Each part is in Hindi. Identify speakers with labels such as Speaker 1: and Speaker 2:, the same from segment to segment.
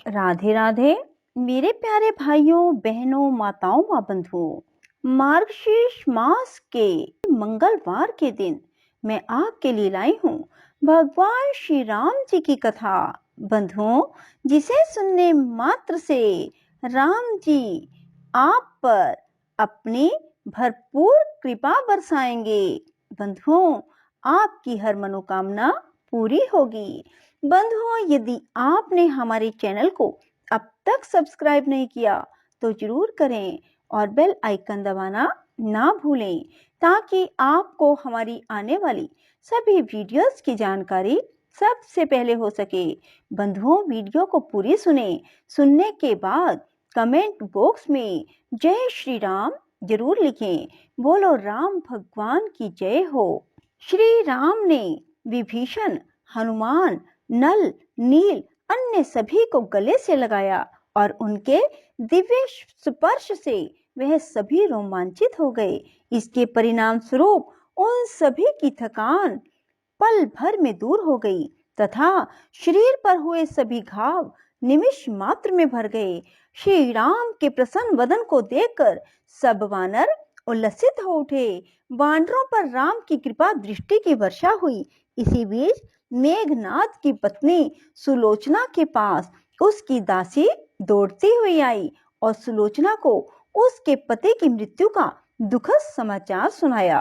Speaker 1: राधे राधे मेरे प्यारे भाइयों बहनों माताओं व बंधुओं। मार्गशीर्ष मास के मंगलवार के दिन मैं आपके लिए लाई हूँ भगवान श्री राम जी की कथा। बंधुओं, जिसे सुनने मात्र से राम जी आप पर अपनी भरपूर कृपा बरसाएंगे। बंधुओं, आपकी हर मनोकामना पूरी होगी। बंधुओं, यदि आपने हमारे चैनल को अब तक सब्सक्राइब नहीं किया तो जरूर करें और बेल आइकन दबाना ना भूलें ताकि आपको हमारी आने वाली सभी वीडियोस की जानकारी सबसे पहले हो सके। बंधुओं, वीडियो को पूरी सुनने के बाद कमेंट बॉक्स में जय श्री राम जरूर लिखें। बोलो राम भगवान की जय हो। श्री राम ने विभीषण, हनुमान, नल, नील अन्य सभी को गले से लगाया और उनके दिव्य स्पर्श से वह सभी रोमांचित हो गए। इसके परिणाम स्वरूप उन सभी की थकान पल भर में दूर हो गई तथा शरीर पर हुए सभी घाव निमिष मात्र में भर गए। श्री राम के प्रसन्न वदन को देखकर सब वानर उल्लसित हो उठे। वानरों पर राम की कृपा दृष्टि की वर्षा हुई। इसी बीच मेघनाद की पत्नी सुलोचना के पास उसकी दासी दौड़ती हुई आई और सुलोचना को उसके पति की मृत्यु का दुखद समाचार सुनाया।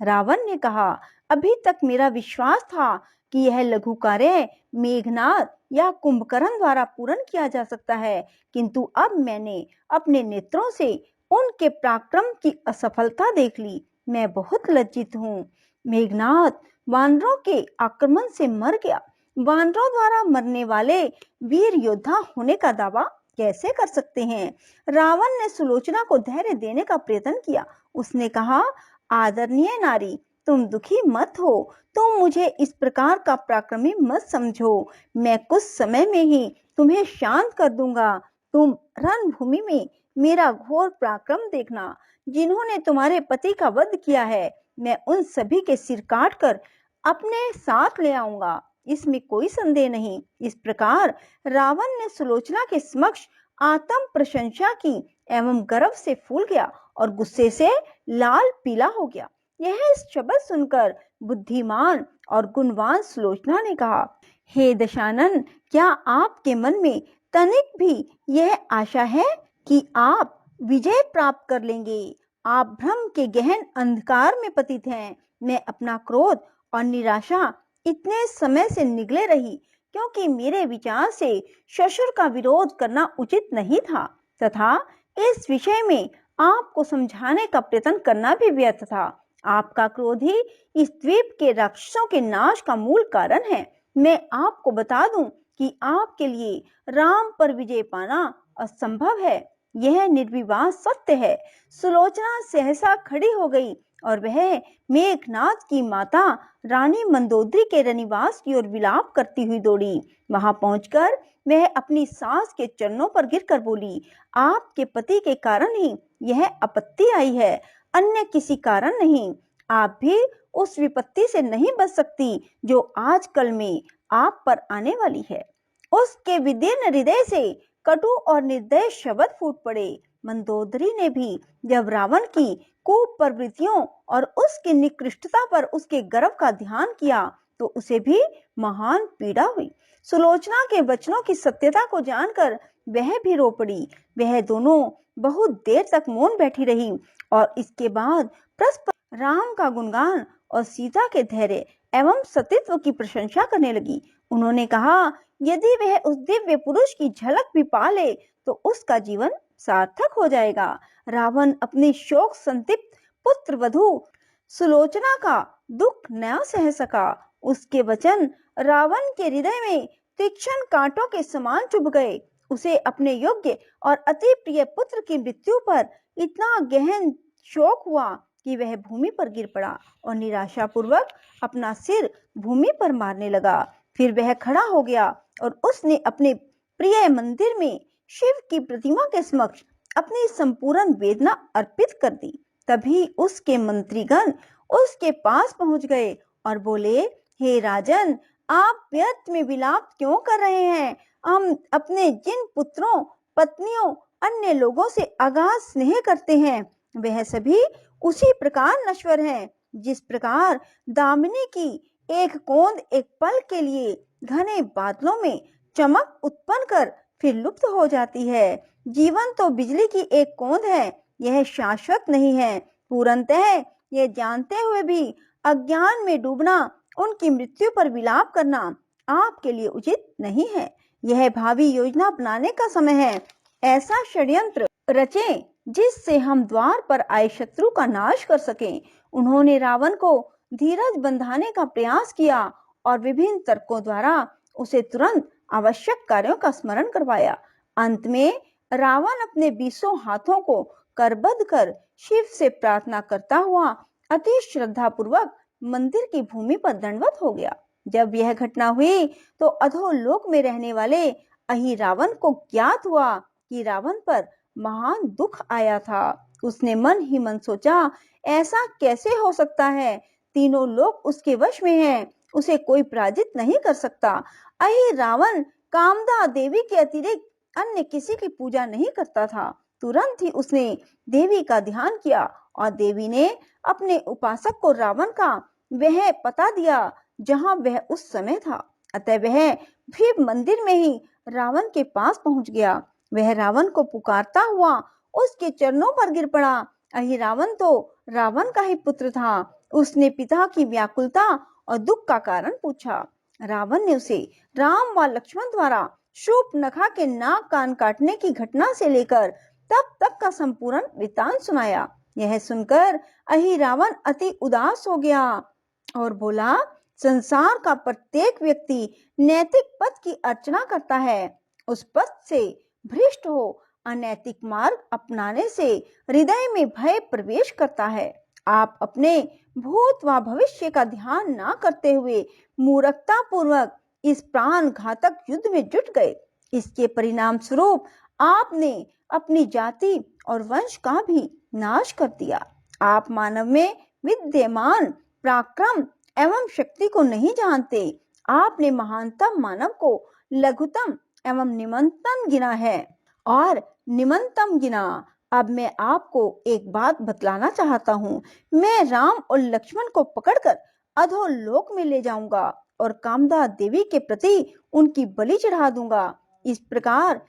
Speaker 1: रावण ने कहा, अभी तक मेरा विश्वास था कि यह लघु कार्य मेघनाद या कुंभकर्ण द्वारा पूर्ण किया जा सकता है, किंतु अब मैंने अपने नेत्रों से उनके पराक्रम की असफलता देख ली। मैं बहुत लज्जित हूँ। मेघनाद वानरों के आक्रमण से मर गया। वानरों द्वारा मरने वाले वीर योद्धा होने का दावा कैसे कर सकते हैं? रावण ने सुलोचना को धैर्य देने का प्रयत्न किया। उसने कहा, आदरणीय नारी, तुम दुखी मत हो। तुम मुझे इस प्रकार का पराक्रमी मत समझो। मैं कुछ समय में ही तुम्हें शांत कर दूंगा। तुम रणभूमि में मेरा घोर पराक्रम देखना। जिन्होंने तुम्हारे पति का वध किया है, मैं उन सभी के सिर काट कर अपने साथ ले आऊंगा, इसमें कोई संदेह नहीं। इस प्रकार रावण ने सुलोचना के समक्ष आत्म प्रशंसा की एवं गर्व से फूल गया और गुस्से से लाल पीला हो गया। यह शब्द सुनकर बुद्धिमान और गुणवान सुलोचना ने कहा, हे दशानन, क्या आपके मन में तनिक भी यह आशा है कि आप विजय प्राप्त कर लेंगे? आप भ्रम के गहन अंधकार में पतित हैं। मैं अपना क्रोध और निराशा इतने समय से निगले रही क्योंकि मेरे विचार से ससुर का विरोध करना उचित नहीं था तथा इस विषय में आपको समझाने का प्रयत्न करना भी व्यर्थ था। आपका क्रोध ही इस द्वीप के राक्षसों के नाश का मूल कारण है। मैं आपको बता दूं कि आपके लिए राम पर विजय पाना असंभव है। यह निर्विवाद सत्य है। सुलोचना सहसा खड़ी हो गई और वह मेघनाद की माता रानी मंदोदरी के रनिवास की ओर विलाप करती हुई दौड़ी। वहां पहुंचकर वह अपनी सास के चरणों पर गिरकर बोली, आपके पति के कारण ही यह आपत्ति आई है, अन्य किसी कारण नहीं। आप भी उस विपत्ति से नहीं बच सकती जो आजकल में आप पर आने वाली है। उसके विदीर्ण हृदय से कटु और निर्दय शब्द फूट पड़े। मंदोदरी ने भी जब रावण की कुप्रवृत्तियों और उसकी निकृष्टता पर उसके गर्व का ध्यान किया तो उसे भी महान पीड़ा हुई। सुलोचना के वचनों की सत्यता को जानकर वह भी रो पड़ी। वह दोनों बहुत देर तक मौन बैठी रही और इसके बाद परस्पर राम का गुणगान और सीता के धैर्य एवं सतीत्व की प्रशंसा करने लगी। उन्होंने कहा, यदि वह उस दिव्य पुरुष की झलक भी पा ले तो उसका जीवन सार्थक हो जाएगा। रावण अपनी शोक संतप्त पुत्र वधू सुलोचना का दुख न सह सका। उसके वचन रावण के हृदय में तीक्ष्ण कांटों के समान चुभ गए। उसे अपने योग्य और अति प्रिय पुत्र की मृत्यु पर इतना गहन शोक हुआ कि वह भूमि पर गिर पड़ा और निराशापूर्वक अपना सिर भूमि पर मारने लगा। फिर वह खड़ा हो गया और उसने अपने प्रिय मंदिर में शिव की प्रतिमा के समक्ष अपनी संपूर्ण वेदना अर्पित कर दी। तभी उसके मंत्रीगण उसके पास पहुंच गए और बोले, हे राजन, आप व्यर्थ में विलाप क्यों कर रहे हैं? हम अपने जिन पुत्रों, पत्नियों, अन्य लोगों से अगाध स्नेह करते हैं, वह सभी उसी प्रकार नश्वर हैं, जिस प्रकार दामिनी की एक कोंद एक पल के लिए घने बादलों में चमक उत्पन्न कर फिर लुप्त हो जाती है। जीवन तो बिजली की एक कोंद है, यह शाश्वत नहीं है। पूर्णतः ये जानते हुए भी अज्ञान में डूबना, उनकी मृत्यु पर विलाप करना आपके लिए उचित नहीं है। यह भावी योजना बनाने का समय है। ऐसा षड्यंत्र रचें जिससे हम द्वार पर आए शत्रु का नाश कर सकें। उन्होंने रावण को धीरज बंधाने का प्रयास किया और विभिन्न तर्कों द्वारा उसे तुरंत आवश्यक कार्यों का स्मरण करवाया। अंत में रावण अपने 20 हाथों को करबद्ध कर शिव से प्रार्थना करता हुआ अति श्रद्धा पूर्वक मंदिर की भूमि पर दंडवत हो गया। जब यह घटना हुई तो अधोलोक में रहने वाले अहि रावण को ज्ञात हुआ कि रावण पर महान दुख आया था। उसने मन ही मन सोचा, ऐसा कैसे हो सकता है? तीनों लोग उसके वश में हैं, उसे कोई पराजित नहीं कर सकता। अहि रावण कामदा देवी के अतिरिक्त अन्य किसी की पूजा नहीं करता था। तुरंत ही उसने देवी का ध्यान किया और देवी ने अपने उपासक को रावण का वह पता दिया जहां वह उस समय था। अतः वह भी मंदिर में ही रावण के पास पहुंच गया। वह रावण को पुकारता हुआ उसके चरणों पर गिर पड़ा। अहि रावण तो रावण का ही पुत्र था। उसने पिता की व्याकुलता और दुख का कारण पूछा। रावण ने उसे राम व लक्ष्मण द्वारा शूर्पणखा के नाक कान काटने की घटना से लेकर तब तक का संपूर्ण वृत्तांत सुनाया। यह सुनकर अहि रावण अति उदास हो गया और बोला, संसार का प्रत्येक व्यक्ति नैतिक पथ की अर्चना करता है। उस पथ से भ्रष्ट हो अनैतिक मार्ग अपनाने से हृदय में भय प्रवेश करता है। आप अपने भूत व भविष्य का ध्यान ना करते हुए मूर्खता पूर्वक इस प्राण घातक युद्ध में जुट गए। इसके परिणाम स्वरूप आपने अपनी जाति और वंश का भी नाश कर दिया। आप मानव में विद्यमान पराक्रम एवं शक्ति को नहीं जानते। आपने महानतम मानव को लघुतम एवं निम्नतम गिना है और निम्नतम गिना। अब मैं आपको एक बात बतलाना चाहता हूँ। मैं राम और लक्ष्मण को पकड़कर अधोलोक में ले जाऊंगा और कामदा देवी के प्रति उनकी बलि चढ़ा दूंगा। इस प्रकार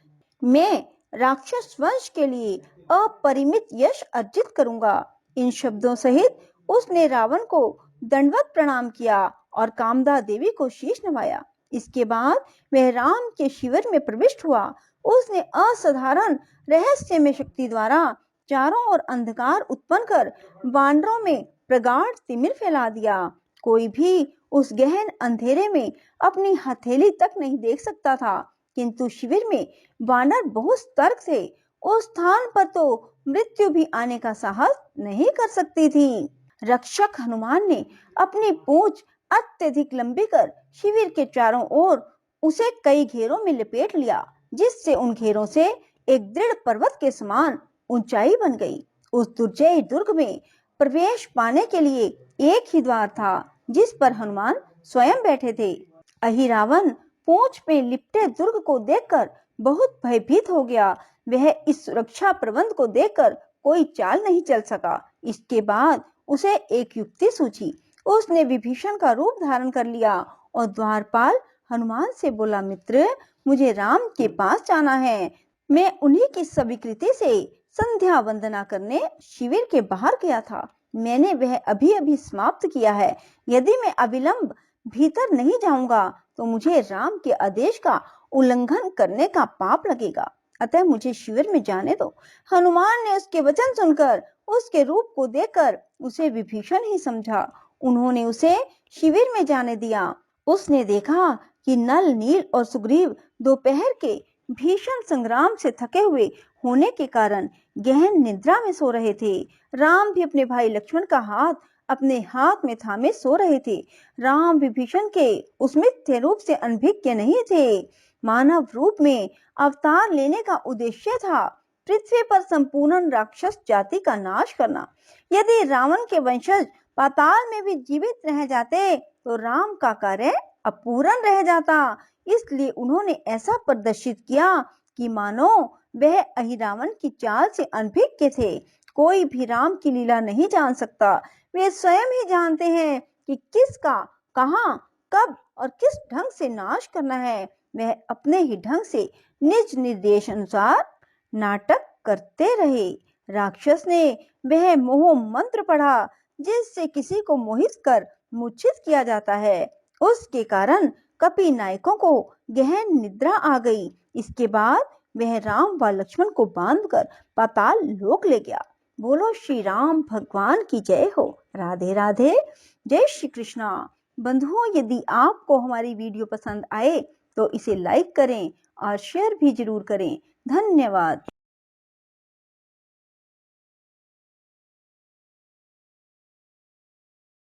Speaker 1: मैं राक्षस वंश के लिए अपरिमित यश अर्जित करूंगा। इन शब्दों सहित उसने रावण को दंडवत प्रणाम किया और कामदा देवी को शीश नवाया। इसके बाद वह राम के शिविर में प्रविष्ट हुआ। उसने असाधारण रहस्यमय शक्ति द्वारा चारों ओर अंधकार उत्पन्न कर वानरों में प्रगाढ़ तिमिर फैला दिया। कोई भी उस गहन अंधेरे में अपनी हथेली तक नहीं देख सकता था, किंतु शिविर में वानर बहुत सतर्क थे। उस स्थान पर तो मृत्यु भी आने का साहस नहीं कर सकती थी। रक्षक हनुमान ने अपनी पूंछ अत्यधिक लंबी कर शिविर के चारों ओर उसे कई घेरों में लपेट लिया, जिससे उन घेरों से एक दृढ़ पर्वत के समान ऊंचाई बन गई। उस दुर्जय दुर्ग में प्रवेश पाने के लिए एक ही द्वार था, जिस पर हनुमान स्वयं बैठे थे। अहि रावण पूंछ में लिपटे दुर्ग को देखकर बहुत भयभीत हो गया। वह इस सुरक्षा प्रबंध को देखकर कोई चाल नहीं चल सका। इसके बाद उसे एक युक्ति सूझी। उसने विभीषण का रूप धारण कर लिया और द्वारपाल हनुमान से बोला, मित्र, मुझे राम के पास जाना है। मैं उन्हीं की स्वीकृति से संध्या वंदना करने शिविर के बाहर गया था। मैंने वह अभी अभी समाप्त किया है। यदि मैं अविलंब भीतर नहीं जाऊंगा तो मुझे राम के आदेश का उल्लंघन करने का पाप लगेगा। अतः मुझे शिविर में जाने दो। हनुमान ने उसके वचन सुनकर उसके रूप को देखकर उसे विभीषण ही समझा। उन्होंने उसे शिविर में जाने दिया। उसने देखा कि नल, नील और सुग्रीव दोपहर के भीषण संग्राम से थके हुए होने के कारण गहन निद्रा में सो रहे थे। राम भी अपने भाई लक्ष्मण का हाथ अपने हाथ में थामे सो रहे थे। राम विभीषण के उस मिथ्य रूप से अनभिज्ञ नहीं थे। मानव रूप में अवतार लेने का उद्देश्य था पृथ्वी पर संपूर्ण राक्षस जाति का नाश करना। यदि रावण के वंशज पाताल में भी जीवित रह जाते तो राम का कार्य अपूर्ण रह जाता। इसलिए उन्होंने ऐसा प्रदर्शित किया कि मानो वह अहिरावण की चाल से अनभिज्ञ थे। कोई भी राम की लीला नहीं जान सकता। वे स्वयं ही जानते हैं कि किसका, कहाँ, कब और किस ढंग से नाश करना है। वह अपने ही ढंग से निज निर्देश अनुसार नाटक करते रहे। राक्षस ने वह मोह मंत्र पढ़ा जिससे किसी को मोहित कर मूर्छित किया जाता है। उसके कारण कपि नायकों को गहन निद्रा आ गई। इसके बाद वह राम व लक्ष्मण को बांधकर पाताल लोक ले गया। बोलो श्री राम भगवान की जय हो। राधे राधे। जय श्री कृष्णा। बंधुओं, यदि आपको हमारी वीडियो पसंद आए तो इसे लाइक करें और शेयर भी जरूर करें। धन्यवाद।